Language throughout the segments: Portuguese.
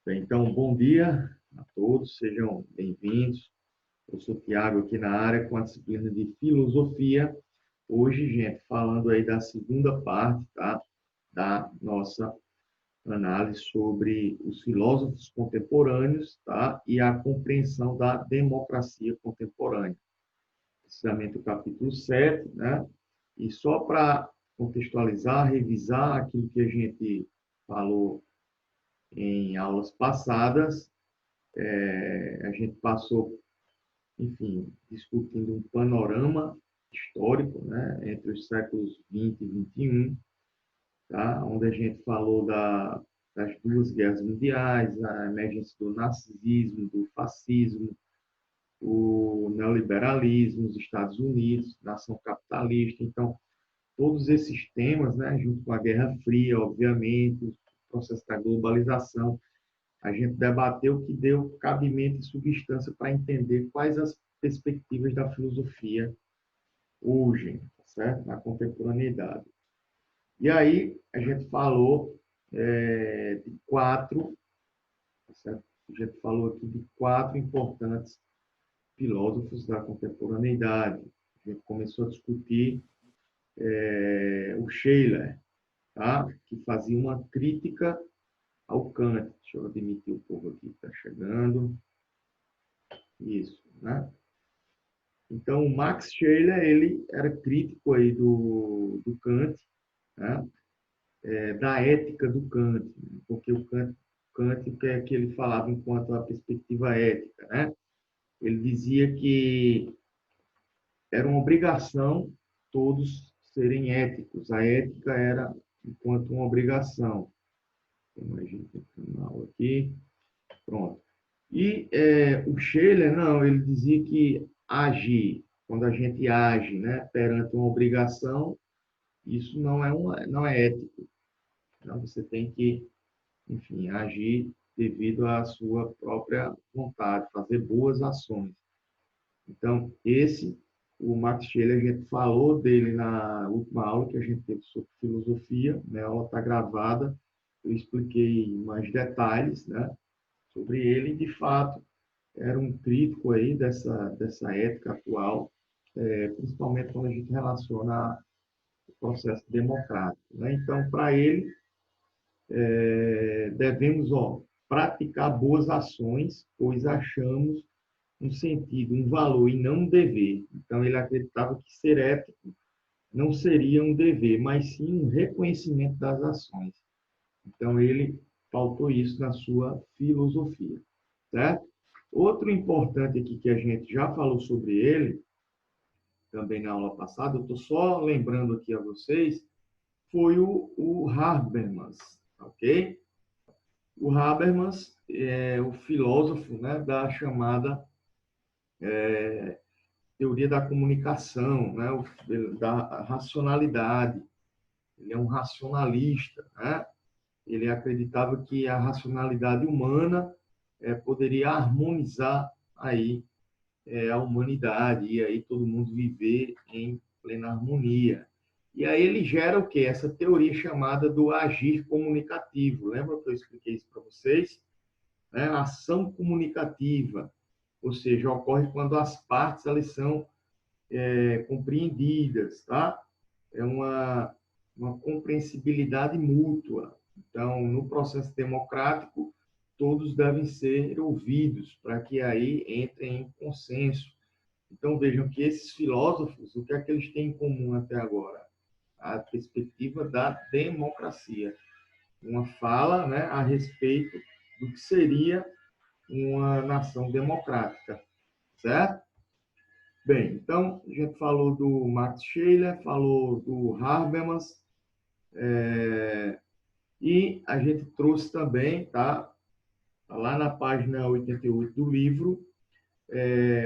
Bem, então, bom dia a todos, sejam bem-vindos. Eu sou Tiago aqui na área com a disciplina de filosofia. Hoje, gente, falando aí da segunda parte, tá? Da nossa análise sobre os filósofos contemporâneos, tá? E a compreensão da democracia contemporânea. Precisamente o capítulo 7, né? E só para contextualizar, revisar aquilo que a gente falou em aulas passadas, a gente passou, enfim, discutindo um panorama histórico, né, entre os séculos 20 e 21, tá, onde a gente falou das duas guerras mundiais, a emergência do nazismo, do fascismo, o neoliberalismo, os Estados Unidos, nação capitalista. Então, todos esses temas, né, junto com a Guerra Fria, obviamente, o processo da globalização, a gente debateu o que deu cabimento e substância para entender quais as perspectivas da filosofia hoje, tá certo? Na contemporaneidade. E aí a gente falou de quatro, tá certo? A gente falou aqui de quatro importantes filósofos da contemporaneidade. A gente começou a discutir o Schiller, tá? Que fazia uma crítica ao Kant. Deixa eu admitir o povo aqui que está chegando. Isso, né? Então, o Max Scheler, ele era crítico aí do Kant, né? Da ética do Kant, né? Porque Kant, o que é que ele falava enquanto a perspectiva ética, né? Ele dizia que era uma obrigação todos serem éticos. A ética era enquanto uma obrigação. Tem mais gente entrando na aula aqui. Pronto. E o Scheler, não, ele dizia que agir, quando a gente age, né, perante uma obrigação, isso não é ético. Então, você tem que, enfim, agir devido à sua própria vontade, fazer boas ações. Então, o Max Scheler, a gente falou dele na última aula que a gente teve sobre filosofia, né, a aula está gravada, eu expliquei mais detalhes, né, sobre ele, e de fato, era um crítico aí dessa ética atual, principalmente quando a gente relaciona o processo democrático, né? Então, para ele, devemos praticar boas ações, pois achamos um sentido, um valor e não um dever. Então, ele acreditava que ser ético não seria um dever, mas sim um reconhecimento das ações. Então, ele pautou isso na sua filosofia, certo? Outro importante aqui que a gente já falou sobre ele, também na aula passada, eu estou só lembrando aqui a vocês, foi o Habermas, ok? O Habermas é o filósofo, né, da chamada teoria da comunicação, né, da racionalidade. Ele é um racionalista, né? Ele acreditava que a racionalidade humana poderia harmonizar aí a humanidade e aí todo mundo viver em plena harmonia. E aí ele gera o quê? Essa teoria chamada do agir comunicativo. Lembra que eu expliquei isso para vocês? Né? A ação comunicativa, ou seja, ocorre quando as partes elas são compreendidas, tá? É uma compreensibilidade mútua. Então, no processo democrático, todos devem ser ouvidos para que aí entrem em consenso. Então, vejam que esses filósofos, o que é que eles têm em comum até agora? A perspectiva da democracia. Uma fala, né, a respeito do que seria uma nação democrática, certo? Bem, então, a gente falou do Max Scheler, falou do Habermas, e a gente trouxe também, tá, lá na página 88 do livro,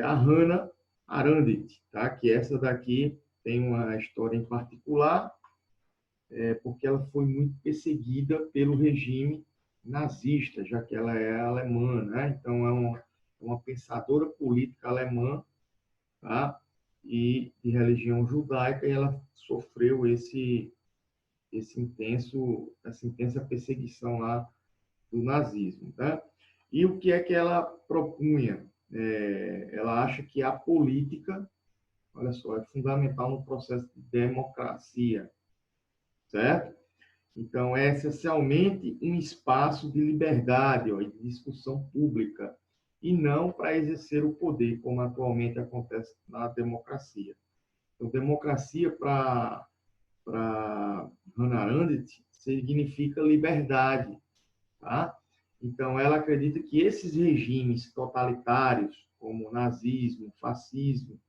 a Hannah Arendt, tá, que essa daqui tem uma história em particular, porque ela foi muito perseguida pelo regime nazista, já que ela é alemã, né? Então, uma pensadora política alemã, tá? E de religião judaica, e ela sofreu essa intensa perseguição lá do nazismo. Tá? E o que é que ela propunha? Ela acha que a política, olha só, é fundamental no processo de democracia, certo? Então, é essencialmente um espaço de liberdade, ó, de discussão pública, e não para exercer o poder, como atualmente acontece na democracia. Então, democracia para Hannah Arendt significa liberdade, tá? Então, ela acredita que esses regimes totalitários, como o nazismo, fascismo,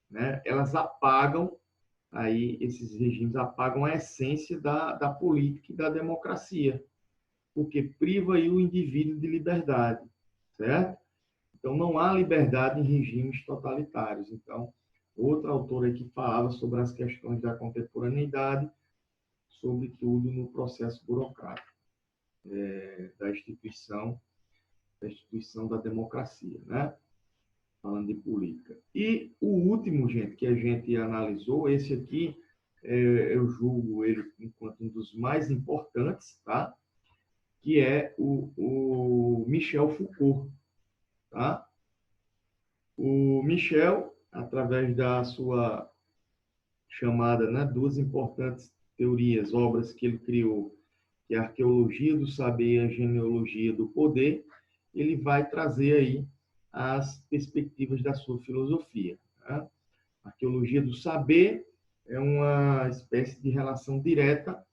né, elas apagam, aí esses regimes apagam a essência da política e da democracia, porque priva aí o indivíduo de liberdade, certo? Então, não há liberdade em regimes totalitários. Então, outra autora aqui falava sobre as questões da contemporaneidade, sobretudo no processo burocrático da instituição da democracia, né? Falando de política. E o último, gente, que a gente analisou, esse aqui, eu julgo ele enquanto um dos mais importantes, tá? Que é o Michel Foucault, tá? O Michel, através da sua chamada, né, duas importantes teorias, obras que ele criou, que é a arqueologia do saber e a genealogia do poder, ele vai trazer aí as perspectivas da sua filosofia. Tá? A arqueologia do saber é uma espécie de relação direta,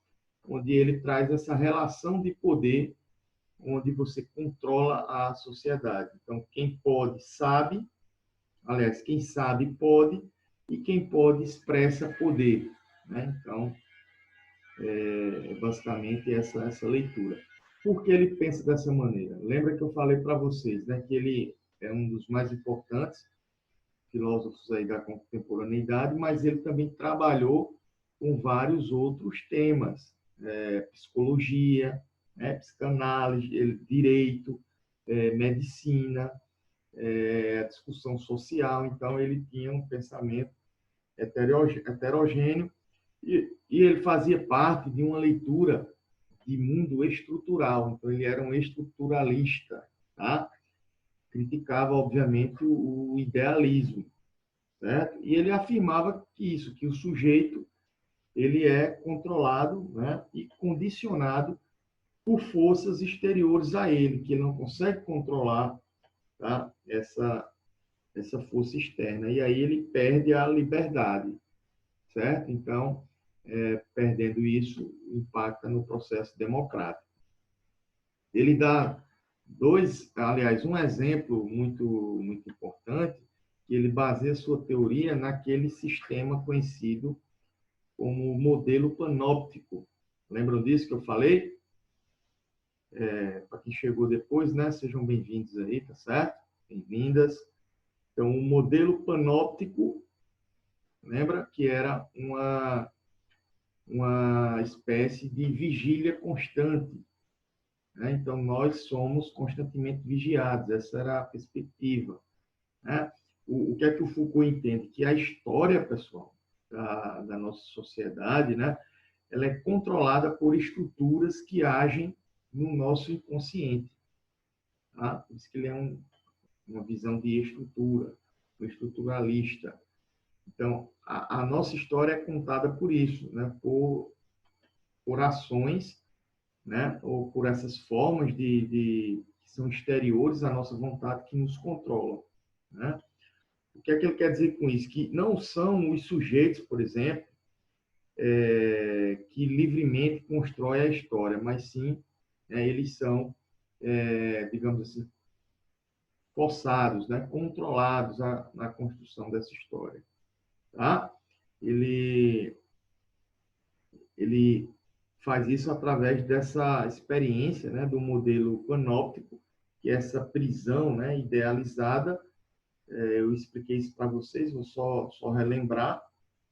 onde ele traz essa relação de poder, onde você controla a sociedade. Então, quem pode, sabe, aliás, quem sabe, pode, e quem pode, expressa poder. Né? Então, basicamente essa leitura. Por que ele pensa dessa maneira? Lembra que eu falei para vocês, né, que ele é um dos mais importantes filósofos aí da contemporaneidade, mas ele também trabalhou com vários outros temas, psicologia, psicanálise, direito, medicina, discussão social. Então, ele tinha um pensamento heterogêneo e ele fazia parte de uma leitura de mundo estrutural. Então, ele era um estruturalista, tá? Criticava, obviamente, o idealismo, certo? E ele afirmava que o sujeito ele é controlado, né, e condicionado por forças exteriores a ele, que ele não consegue controlar, tá? Essa força externa. E aí ele perde a liberdade, certo? Então, perdendo isso, impacta no processo democrático. Ele dá um exemplo muito importante, que ele baseia sua teoria naquele sistema conhecido como modelo panóptico. Lembram disso que eu falei? Para quem chegou depois, né? Sejam bem-vindos aí, tá certo? Bem-vindas. Então, o modelo panóptico, lembra que era uma espécie de vigília constante. Né? Então, nós somos constantemente vigiados, essa era a perspectiva. Né? O que é que o Foucault entende? Que a história, pessoal, da nossa sociedade, né? Ela é controlada por estruturas que agem no nosso inconsciente. Tá? Por isso que ele é uma visão de estrutura, um estruturalista. Então, a nossa história é contada por isso, né? Por ações, né? Ou por essas formas que são exteriores à nossa vontade, que nos controlam. Né? O que é que ele quer dizer com isso? Que não são os sujeitos, por exemplo, que livremente constroem a história, mas sim, eles são, digamos assim, forçados, né? Controlados na construção dessa história. Tá? Ele faz isso através dessa experiência, né, do modelo panóptico, que é essa prisão, né, idealizada. Eu expliquei isso para vocês, vou só relembrar,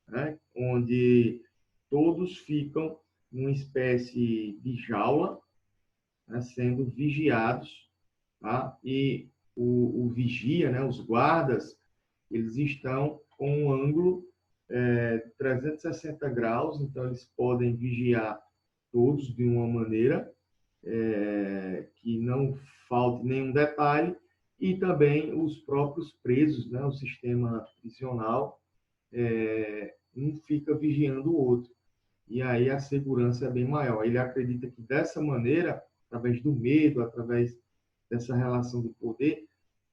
né, onde todos ficam numa espécie de jaula, né, sendo vigiados, tá? E o vigia, né, os guardas, eles estão com um ângulo 360 graus, então eles podem vigiar todos de uma maneira não falte nenhum detalhe, e também os próprios presos, né, o sistema prisional, um fica vigiando o outro. E aí a segurança é bem maior. Ele acredita que dessa maneira, através do medo, através dessa relação de poder,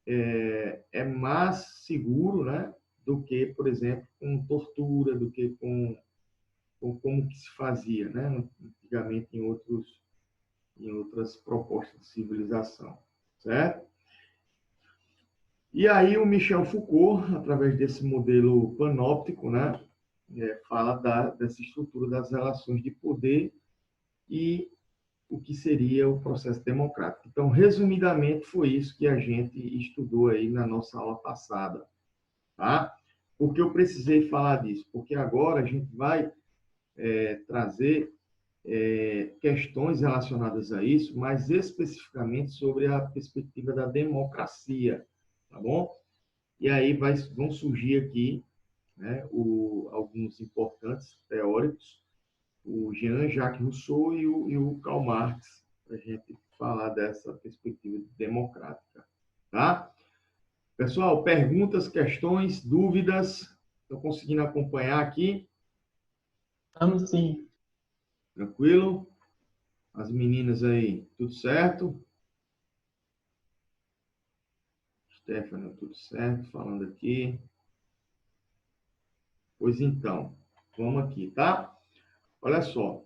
é mais seguro, né, do que, por exemplo, com tortura, do que com como que se fazia, né, antigamente em outras propostas de civilização, certo? E aí o Michel Foucault, através desse modelo panóptico, né, fala dessa estrutura das relações de poder e o que seria o processo democrático. Então, resumidamente, foi isso que a gente estudou aí na nossa aula passada, tá? Por que eu precisei falar disso? Porque agora a gente vai trazer questões relacionadas a isso, mas especificamente sobre a perspectiva da democracia, tá bom? E aí vão surgir aqui, né, alguns importantes teóricos, o Jean-Jacques Rousseau e o Karl Marx, para a gente falar dessa perspectiva democrática. Tá? Pessoal, perguntas, questões, dúvidas? Estão conseguindo acompanhar aqui? Vamos sim. Tranquilo? As meninas aí, tudo certo? Stefano, tudo certo? Falando aqui. Pois então, vamos aqui, tá? Olha só,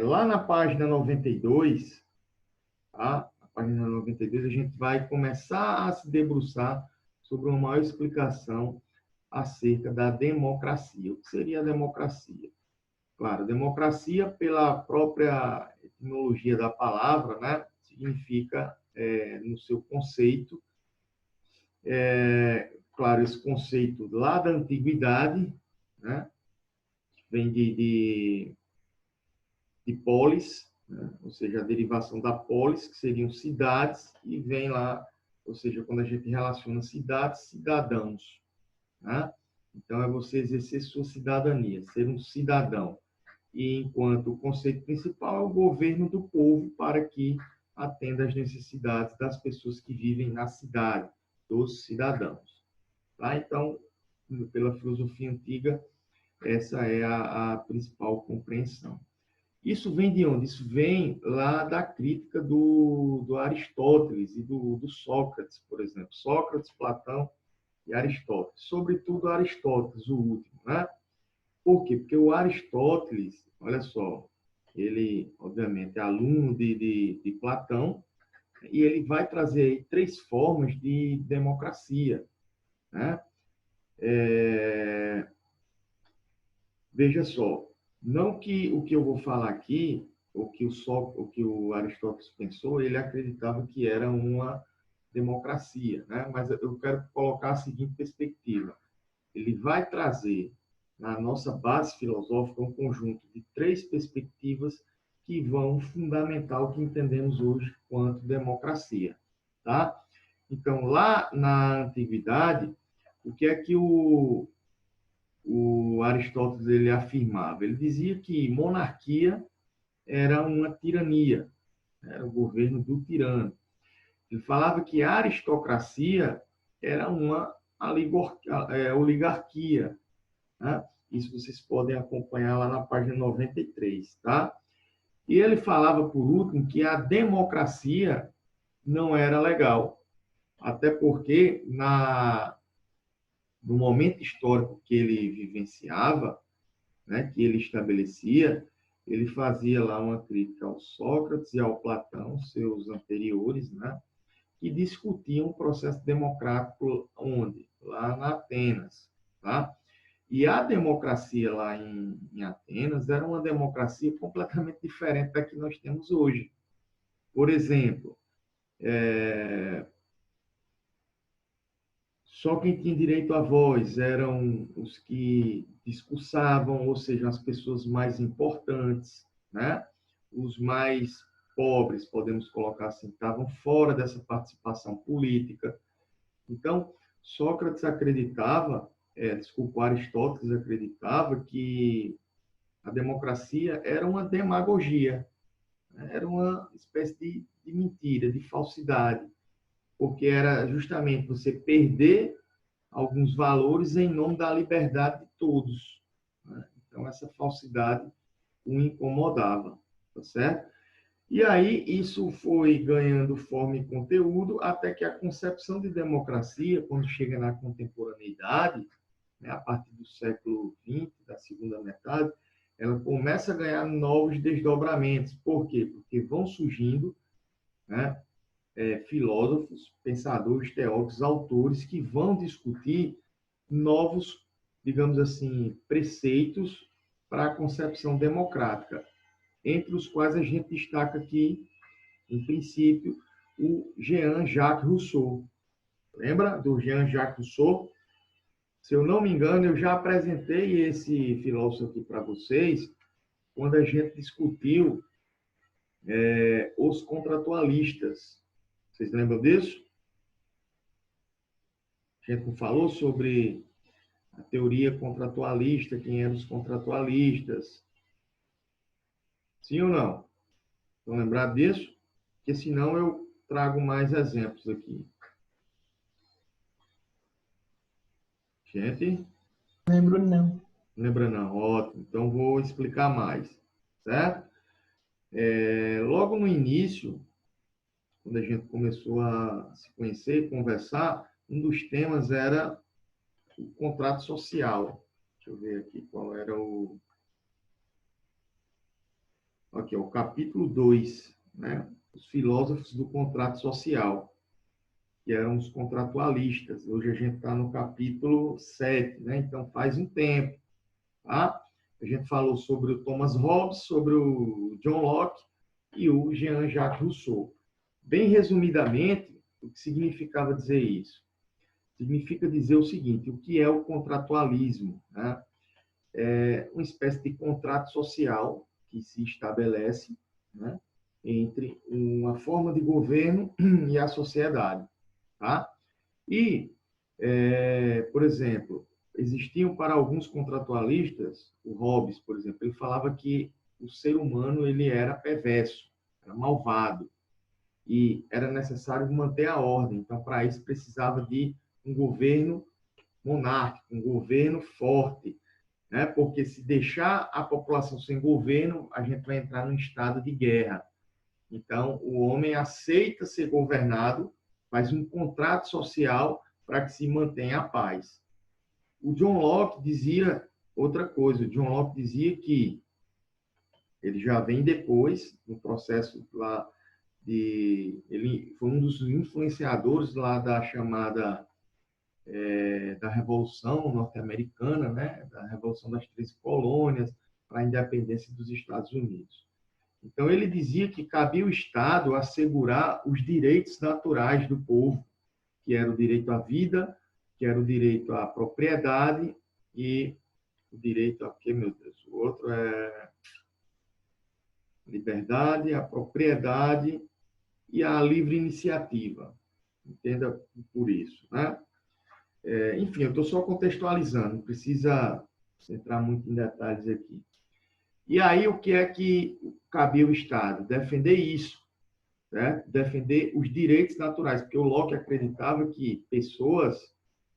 lá na página 92, tá? Na página 92, a gente vai começar a se debruçar sobre uma maior explicação acerca da democracia. O que seria a democracia? Claro, democracia, pela própria etimologia da palavra, né, significa, no seu conceito, claro, esse conceito lá da antiguidade, né, vem de polis, né, ou seja, a derivação da polis, que seriam cidades, e vem lá, ou seja, quando a gente relaciona cidades, cidadãos. Né? Então, é você exercer sua cidadania, ser um cidadão. E enquanto o conceito principal é o governo do povo para que atenda às necessidades das pessoas que vivem na cidade, dos cidadãos. Tá? Então, pela filosofia antiga, essa é a principal compreensão. Isso vem de onde? Isso vem lá da crítica do Aristóteles e do Sócrates, por exemplo. Sócrates, Platão e Aristóteles. Sobretudo Aristóteles, o último, né? Por quê? Porque o Aristóteles, olha só, ele, obviamente, é aluno de Platão, e ele vai trazer aí 3 formas de democracia, né? Veja só, não que o que eu vou falar aqui, o que o Aristóteles pensou, ele acreditava que era uma democracia, né? Mas eu quero colocar a seguinte perspectiva. Ele vai trazer na nossa base filosófica um conjunto de 3 perspectivas que vão fundamentar o que entendemos hoje quanto democracia, tá? Então, lá na antiguidade, o que é que o Aristóteles ele afirmava? Ele dizia que monarquia era uma tirania, era o governo do tirano. Ele falava que a aristocracia era uma oligarquia, né? Isso vocês podem acompanhar lá na página 93, tá? E ele falava, por último, que a democracia não era legal, até porque no momento histórico que ele vivenciava, né, que ele estabelecia, ele fazia lá uma crítica ao Sócrates e ao Platão, seus anteriores, né, que discutiam o processo democrático onde? Lá na Atenas, tá? E a democracia lá em Atenas era uma democracia completamente diferente da que nós temos hoje. Por exemplo, só quem tinha direito à voz eram os que discursavam, ou seja, as pessoas mais importantes, né? Os mais pobres, podemos colocar assim, estavam fora dessa participação política. Então, Sócrates acreditava, desculpa, Aristóteles acreditava que a democracia era uma demagogia, né? Era uma espécie de mentira, de falsidade, porque era justamente você perder alguns valores em nome da liberdade de todos, né? Então, essa falsidade o incomodava, tá certo? E aí isso foi ganhando forma e conteúdo até que a concepção de democracia, quando chega na contemporaneidade, né, a partir do século XX, da segunda metade, ela começa a ganhar novos desdobramentos. Por quê? Porque vão surgindo, né, filósofos, pensadores, teóricos, autores que vão discutir novos, digamos assim, preceitos para a concepção democrática, entre os quais a gente destaca aqui, em princípio, o Jean-Jacques Rousseau. Lembra do Jean-Jacques Rousseau? Se eu não me engano, eu já apresentei esse filósofo aqui para vocês quando a gente discutiu os contratualistas. Vocês lembram disso? A gente não falou sobre a teoria contratualista, quem eram os contratualistas. Sim ou não? Estão lembrados disso? Porque senão eu trago mais exemplos aqui. Gente, Lembro não. não lembra não? Ótimo. Então vou explicar mais, certo? Logo no início, quando a gente começou a se conhecer e conversar, um dos temas era o contrato social. Deixa eu ver aqui qual era o... Aqui, o capítulo 2, né? Os filósofos do contrato social, que eram os contratualistas. Hoje a gente está no capítulo 7, né? Então faz um tempo, tá? A gente falou sobre o Thomas Hobbes, sobre o John Locke e o Jean-Jacques Rousseau. Bem resumidamente, o que significava dizer isso? Significa dizer o seguinte: o que é o contratualismo, né? É uma espécie de contrato social que se estabelece, né, entre uma forma de governo e a sociedade, tá? E, por exemplo, existiam para alguns contratualistas, o Hobbes, por exemplo, ele falava que o ser humano ele era perverso, era malvado, e era necessário manter a ordem. Então, para isso, precisava de um governo monárquico, um governo forte, né? Porque se deixar a população sem governo, a gente vai entrar num estado de guerra. Então, o homem aceita ser governado, faz um contrato social para que se mantenha a paz. O John Locke dizia outra coisa. O John Locke dizia que ele já vem depois, no processo lá ele foi um dos influenciadores lá da chamada da Revolução Norte-Americana, né? Da Revolução das 13 Colônias, para a independência dos Estados Unidos. Então, ele dizia que cabia ao Estado assegurar os direitos naturais do povo, que era o direito à vida, que era o direito à propriedade e o direito a quê, meu Deus? O outro é liberdade, a propriedade e a livre iniciativa. Entenda por isso, né? Enfim, eu estou só contextualizando, não precisa entrar muito em detalhes aqui. E aí, o que é que cabia ao Estado? Defender isso, né? Defender os direitos naturais, porque o Locke acreditava que pessoas,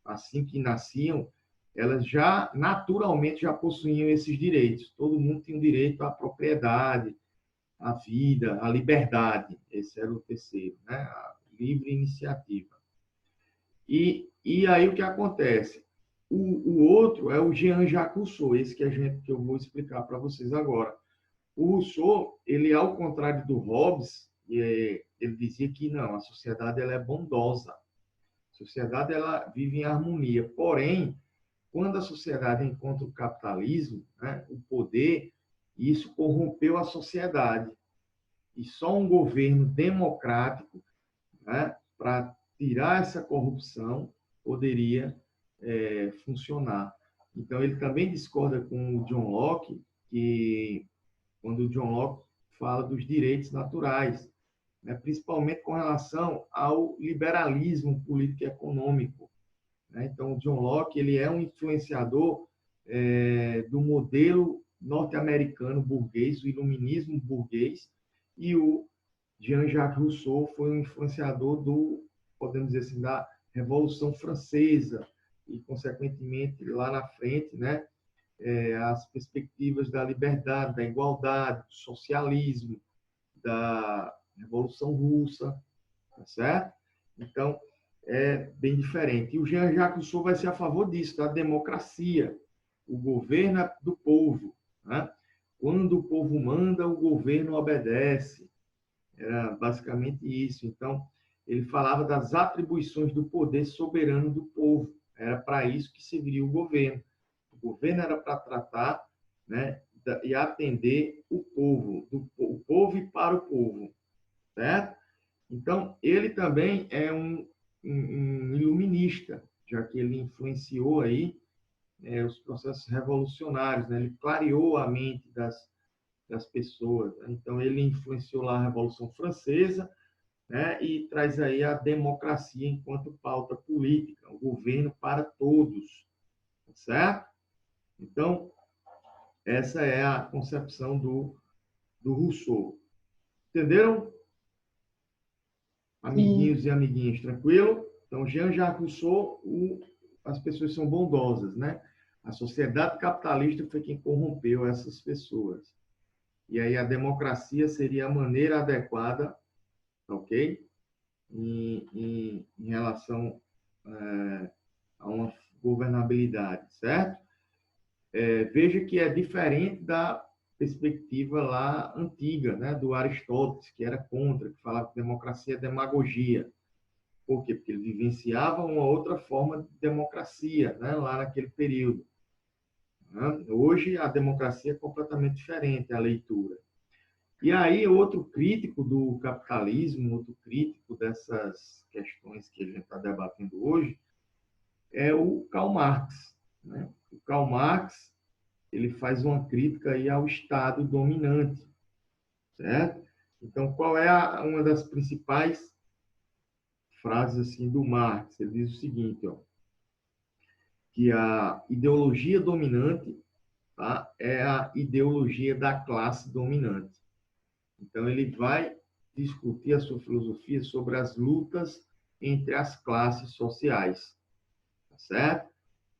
assim que nasciam, elas já naturalmente já possuíam esses direitos. Todo mundo tinha o direito à propriedade, à vida, à liberdade. Esse era o terceiro, né? A livre iniciativa. E aí o que acontece? O outro é o Jean-Jacques Rousseau, esse que eu vou explicar para vocês agora. O Rousseau, ele ao contrário do Hobbes, ele dizia que não, a sociedade ela é bondosa. A sociedade ela vive em harmonia. Porém, quando a sociedade encontra o capitalismo, né, o poder, isso corrompeu a sociedade. E só um governo democrático, né, para tirar essa corrupção poderia funcionar. Então, ele também discorda com o John Locke, que quando o John Locke fala dos direitos naturais, né, principalmente com relação ao liberalismo político e econômico, né? Então, o John Locke ele é um influenciador do modelo norte-americano burguês, o iluminismo burguês, e o Jean-Jacques Rousseau foi um influenciador podemos dizer assim, da Revolução Francesa e, consequentemente, lá na frente, né, as perspectivas da liberdade, da igualdade, do socialismo, da Revolução Russa, tá certo? Então, é bem diferente. E o Jean-Jacques Rousseau vai ser a favor disso, da democracia. O governo é do povo, né? Quando o povo manda, o governo obedece. Era basicamente isso. Então, ele falava das atribuições do poder soberano do povo. Era para isso que serviria o governo. O governo era para tratar, né, e atender o povo, o povo e para o povo, certo? Então, ele também é um iluminista, já que ele influenciou aí os processos revolucionários, né? Ele clareou a mente das pessoas. Né? Então, ele influenciou lá a Revolução Francesa, né? E traz aí a democracia enquanto pauta política, o governo para todos, tá certo? Então, essa é a concepção do Rousseau. Entenderam? Sim, Amiguinhos e amiguinhas, tranquilo? Então, Jean-Jacques Rousseau, as pessoas são bondosas, né? A sociedade capitalista foi quem corrompeu essas pessoas. E aí a democracia seria a maneira adequada, ok? Em relação a uma governabilidade, certo? Veja que é diferente da perspectiva lá antiga, né, do Aristóteles, que era contra, que falava que democracia é demagogia. Por quê? Porque ele vivenciava uma outra forma de democracia, né, lá naquele período. Né? Hoje, a democracia é completamente diferente, a leitura. E aí, outro crítico do capitalismo, outro crítico dessas questões que a gente está debatendo hoje, é o Karl Marx. Né? O Karl Marx ele faz uma crítica aí ao Estado dominante, certo? Então, qual é uma das principais frases assim do Marx? Ele diz o seguinte, ó, que a ideologia dominante, tá, é a ideologia da classe dominante. Então, ele vai discutir a sua filosofia sobre as lutas entre as classes sociais, tá certo?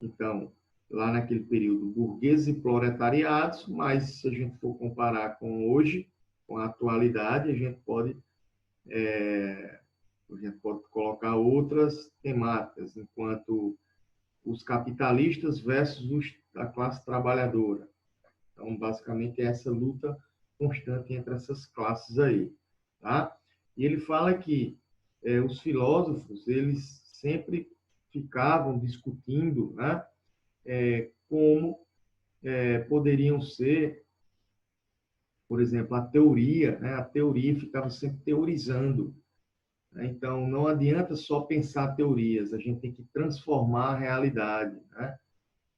Então, lá naquele período, burgueses e proletariados, mas se a gente for comparar com hoje, com a atualidade, a gente pode colocar outras temáticas, enquanto os capitalistas versus a classe trabalhadora. Então, basicamente, é essa luta constante entre essas classes aí. Tá? E ele fala que os filósofos, eles sempre ficavam discutindo, né, como poderiam ser, por exemplo, a teoria, né? A teoria ficava sempre teorizando. Né? Então, não adianta só pensar teorias, a gente tem que transformar a realidade. Né?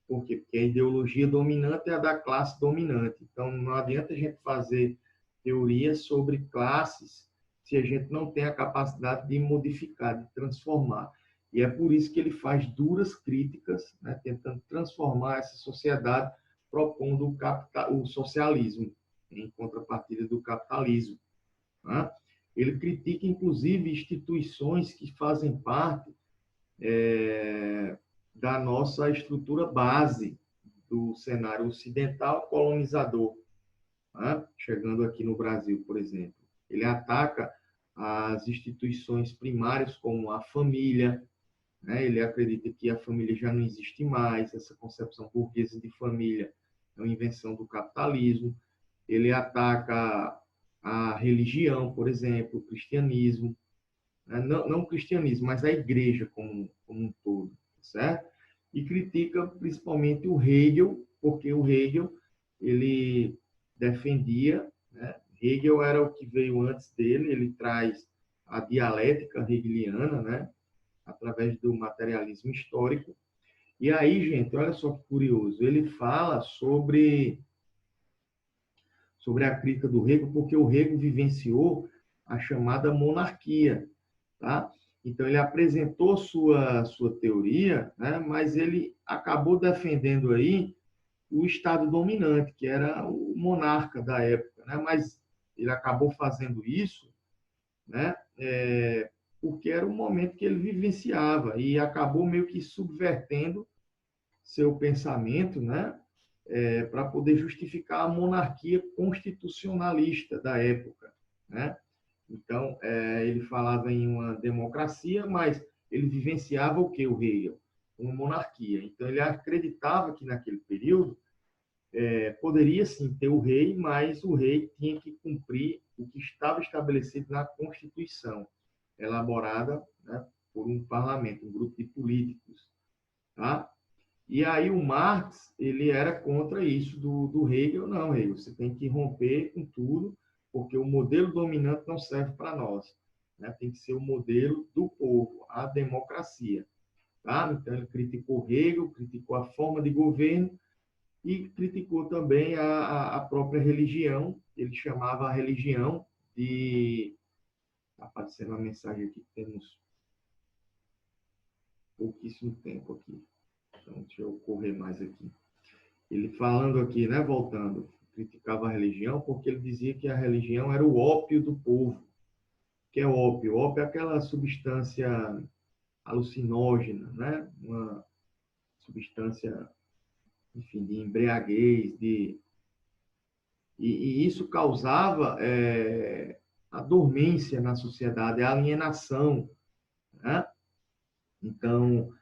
Por quê? Porque a ideologia dominante é a da classe dominante. Então, não adianta a gente fazer teorias sobre classes se a gente não tem a capacidade de modificar, de transformar. E é por isso que ele faz duras críticas, né, tentando transformar essa sociedade, propondo o socialismo, em contrapartida do capitalismo. Né? Ele critica, inclusive, instituições que fazem parte da nossa estrutura base do cenário ocidental colonizador, né? Chegando aqui no Brasil, por exemplo. Ele ataca as instituições primárias como a família, né? Ele acredita que a família já não existe mais, essa concepção burguesa de família é uma invenção do capitalismo. Ele ataca a religião, por exemplo, o cristianismo, né? Não o cristianismo, mas a igreja como um todo, certo? E critica principalmente o Hegel, porque o Hegel ele defendia, né? Hegel era o que veio antes dele, ele traz a dialética hegeliana, né? Através do materialismo histórico. E aí, gente, olha só que curioso, ele fala sobre a crítica do Hegel, porque o Hegel vivenciou a chamada monarquia, tá? Então, ele apresentou sua teoria, né? Mas ele acabou defendendo aí o Estado dominante, que era o monarca da época, né? Mas ele acabou fazendo isso né? Porque era o momento que ele vivenciava e acabou meio que subvertendo seu pensamento, né? Para poder justificar a monarquia constitucionalista da época, né? Então, ele falava em uma democracia, mas ele vivenciava o que o Hegel? Uma monarquia. Então, ele acreditava que naquele período poderia sim ter o rei, mas o rei tinha que cumprir o que estava estabelecido na Constituição, elaborada, né, por um parlamento, um grupo de políticos, tá? E aí o Marx, ele era contra isso do Hegel. Não, Hegel, você tem que romper com tudo, porque o modelo dominante não serve para nós, né? Tem que ser o modelo do povo, a democracia, tá? Então ele criticou Hegel, criticou a forma de governo e criticou também a própria religião. Ele chamava a religião de... Está aparecendo uma mensagem aqui, temos pouquíssimo tempo aqui. Então, deixa eu correr mais aqui. Ele falando aqui, né, voltando, criticava a religião porque ele dizia que a religião era o ópio do povo. Que é ópio? Ópio é aquela substância alucinógena, né? Uma substância, enfim, de embriaguez, e isso causava a dormência na sociedade, a alienação, né? Então,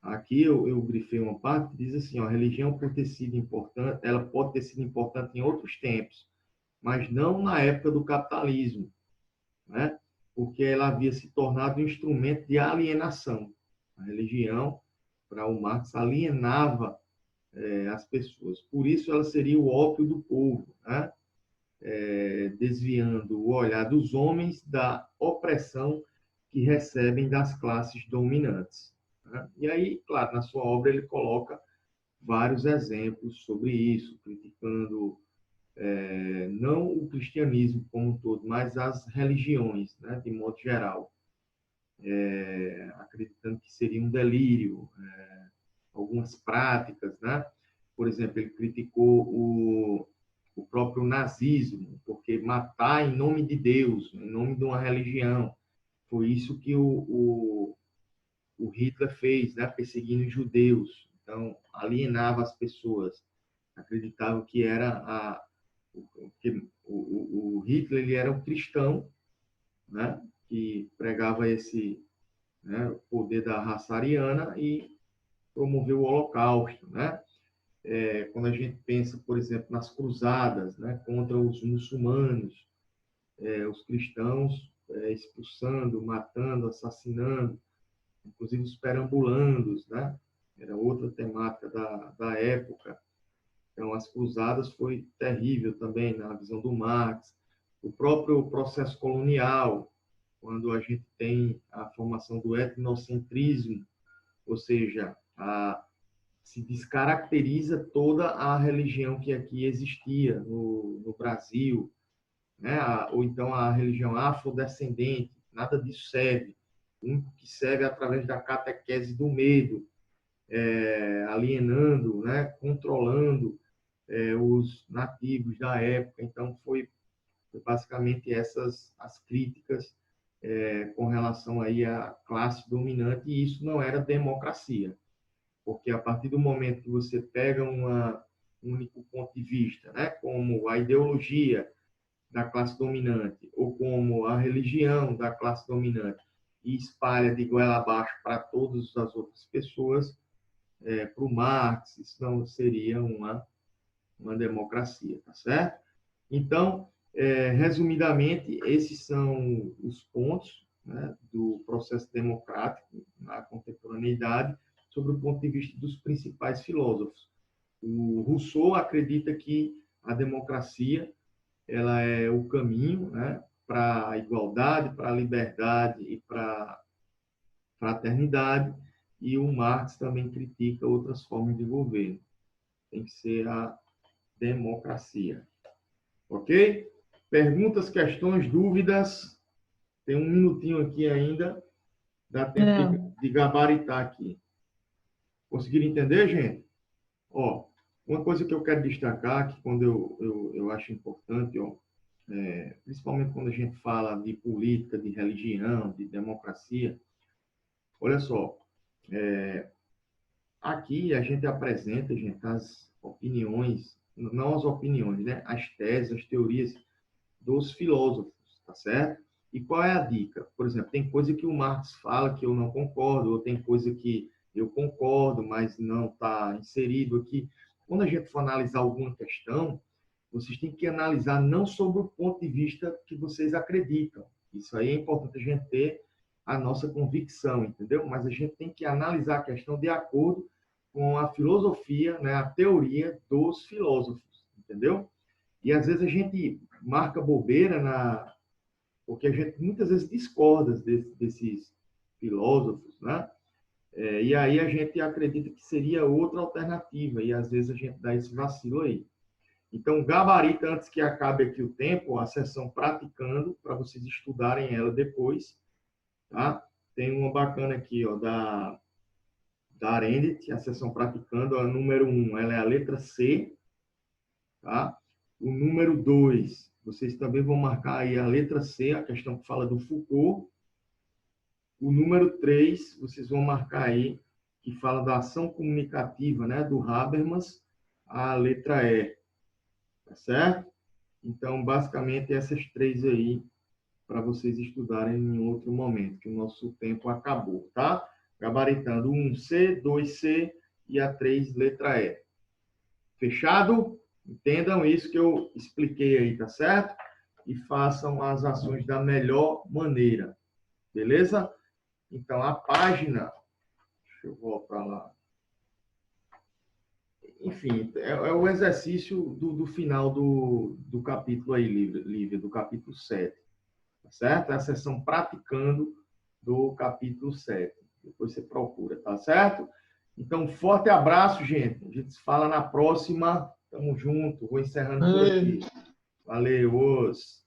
aqui eu grifei uma parte que diz assim, ó, a religião pode ter sido importante, ela pode ter sido importante em outros tempos, mas não na época do capitalismo, né? Porque ela havia se tornado um instrumento de alienação. A religião, para o Marx, alienava as pessoas. Por isso, ela seria o ópio do povo, né? Desviando o olhar dos homens da opressão que recebem das classes dominantes, né? E aí, claro, na sua obra ele coloca vários exemplos sobre isso, criticando não o cristianismo como um todo, mas as religiões, né, de modo geral, acreditando que seria um delírio, algumas práticas, né? Por exemplo, ele criticou o próprio nazismo, porque matar em nome de Deus, em nome de uma religião, foi isso que o Hitler fez, né? Perseguindo os judeus. Então, alienava as pessoas, acreditavam que era que o Hitler ele era um cristão, né? Que pregava esse, né, o poder da raça ariana e promoveu o Holocausto, né? Quando a gente pensa, por exemplo, nas cruzadas, né, contra os muçulmanos, os cristãos expulsando, matando, assassinando, inclusive os perambulandos, né? Era outra temática da época. Então, as cruzadas foi terrível também na visão do Marx. O próprio processo colonial, quando a gente tem a formação do etnocentrismo, ou seja, se descaracteriza toda a religião que aqui existia no Brasil, né? Ou então a religião afrodescendente, nada disso serve. O único que serve é através da catequese do medo, alienando, né? Controlando os nativos da época. Então, foi basicamente essas as críticas com relação aí à classe dominante, e isso não era democracia, porque a partir do momento que você pega um único ponto de vista, né, como a ideologia da classe dominante ou como a religião da classe dominante e espalha de goela abaixo para todas as outras pessoas, para o Marx, isso não seria uma democracia, tá certo? Então, resumidamente, esses são os pontos, né, do processo democrático na contemporaneidade, sobre o ponto de vista dos principais filósofos. O Rousseau acredita que a democracia ela é o caminho, né, para a igualdade, para a liberdade e para a fraternidade, e o Marx também critica outras formas de governo. Tem que ser a democracia. Ok? Perguntas, questões, dúvidas? Tem um minutinho aqui ainda. Dá tempo Não. de gabaritar aqui. Conseguiram entender, gente? Ó, uma coisa que eu quero destacar, que quando eu acho importante, ó, principalmente quando a gente fala de política, de religião, de democracia. Olha só, aqui a gente apresenta, gente, as opiniões, não as opiniões, né? As teses, as teorias dos filósofos, tá certo? E qual é a dica? Por exemplo, tem coisa que o Marx fala que eu não concordo, ou tem coisa que eu concordo, mas não está inserido aqui. Quando a gente for analisar alguma questão, vocês têm que analisar não sobre o ponto de vista que vocês acreditam. Isso aí é importante a gente ter a nossa convicção, entendeu? Mas a gente tem que analisar a questão de acordo com a filosofia, né, a teoria dos filósofos, entendeu? E às vezes a gente marca bobeira porque a gente muitas vezes discorda desses filósofos, né? E aí a gente acredita que seria outra alternativa e às vezes a gente dá esse vacilo aí. Então, gabarita, antes que acabe aqui o tempo, a sessão praticando, para vocês estudarem ela depois, tá? Tem uma bacana aqui, ó, da Arendt, a sessão praticando, a número 1, ela é a letra C, tá? O número 2, vocês também vão marcar aí a letra C, a questão que fala do Foucault. O número 3, vocês vão marcar aí, que fala da ação comunicativa, né, do Habermas, a letra E, tá certo? Então, basicamente, essas três aí, para vocês estudarem em outro momento, que o nosso tempo acabou, tá? Gabaritando 1C, 2C e a 3, letra E. Fechado? Entendam isso que eu expliquei aí, tá certo? E façam as ações da melhor maneira. Beleza? Então, a página... Deixa eu voltar lá. Enfim, é o exercício do final do capítulo aí, Lívia, do capítulo 7. Tá certo? É a sessão praticando do capítulo 7. Depois você procura, tá certo? Então, um forte abraço, gente. A gente se fala na próxima. Tamo junto. Vou encerrando por aqui. Valeu, os.